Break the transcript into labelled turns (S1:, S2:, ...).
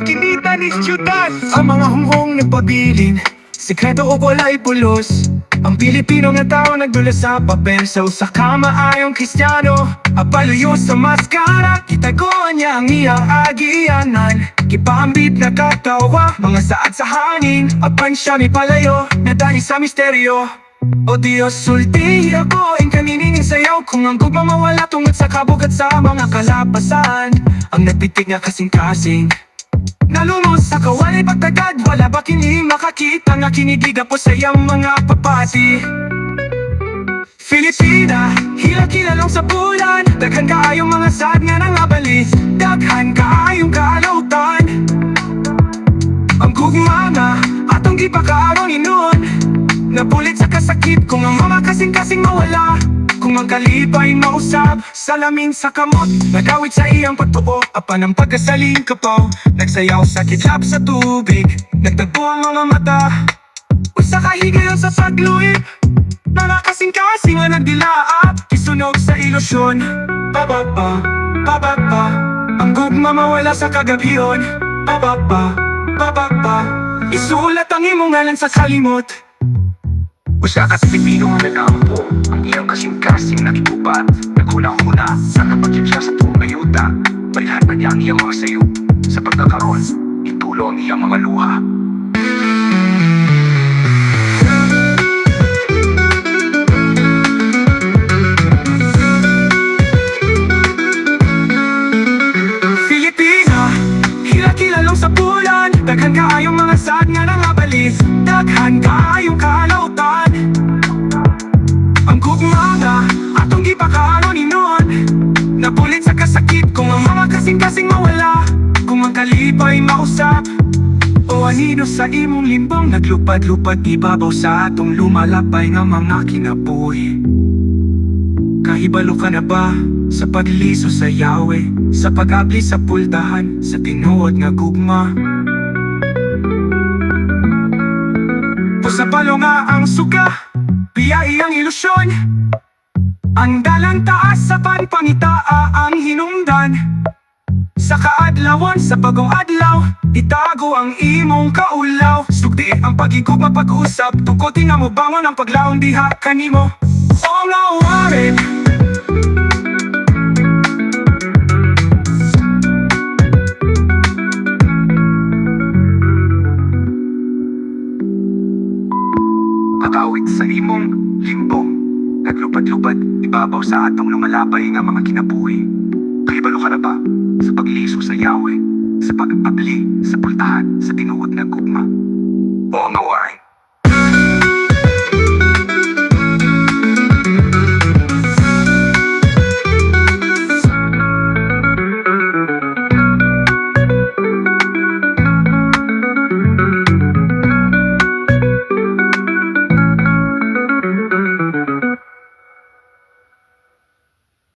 S1: eskinita ni siyudad. Ang mga hunghong nagpabilin, sekreto o wala'y pulos. Ang Pilipino nga tao nagdula sa papel, sa usa ka maayong Kristiyano. Apaluyo sa maskara, kitagoan niya ang iyang agianan. Kipaambit na katawa, mga saad sa hangin. Apan siya may palayo, nadani sa misteryo. O Diyos, sulti ako, kaniningin sayaw. Kung ang gugma mawala tungod sa kabugat sa mga kalapasan. Ang nagpitig nga kasing-kasing, nalulos sa kawalay pagtagad. Wala ba kini makakita nga kinigiga po sa iyang mga papati. Filipina, hila-kilalong sa bulan. Daghan kaayong mga sad nga nangabali. Daghan kaayong kaalautan. Ang gugma nga atong gipakaaraw ni noon. Nabulit sa kasakit kung ang mga kasing-kasing mawala. Kung ang kalipay mausap, salamin sa kamot. Nagawit sa iyang pagtuo, apan ang pagkasaling kapaw. Nagsayaw sa kitlap sa tubig, nagtagpo ang mga mata. Usa kahigayon sa pagluip, nakakasing-kasing nga nagdilaap. Isunog sa ilusyon, pababa, pababa. Ang gugma mawala sa kagabiyon, pababa, pababa. Isulat ang imong ngalan sa kalimot. Usa ka Pilipino nga nagampo, ang iyang kasing-kasing nakitupat. Naghulang-hula sa kapatid siya sa tuong ayuda. Balihan pa niya ang iyang mga sayo. Sa pagkakaroon, itulo ang iyang mga luha. Filipina, hila-kilalong sa bulan. Daghan kaayong mga sad nga nangabalis. Daghan kaayong kaalautan. Ang gugma nga atong gipakaano ni noon. Napulit sa kasakit kung ang mga kasing-kasing mawala. Kung ang kalipay mausap, o anino sa imong limbong. Naglupad-lupad ibabaw sa atong lumalapay nga mga kinabuhi. Kahibalo ka na ba sa pagliso sa Yahweh, sa pag-abli sa pultahan, sa tinuod nga gugma? Sa palo nga ang suga, biyai ang ilusyon. Ang dalang taas sa panpangitaa ang hinungdan. Sa kaadlawan, sa bagong adlaw, itago ang imong kaulaw. Sugdi ang pag-igugma pag-usap, tukotin nga mo bangon ang paglaong diha kanimo. O nga uwarin, kakawit sa imong limbong. Naglupad-lupad ibabaw sa atong lumalapay nga mga kinabuhi. Kahibalo ka na ba sa pagliso sa Yahweh, sa pag-abli sa pultahan, sa tinuod na gugma? O nga waray.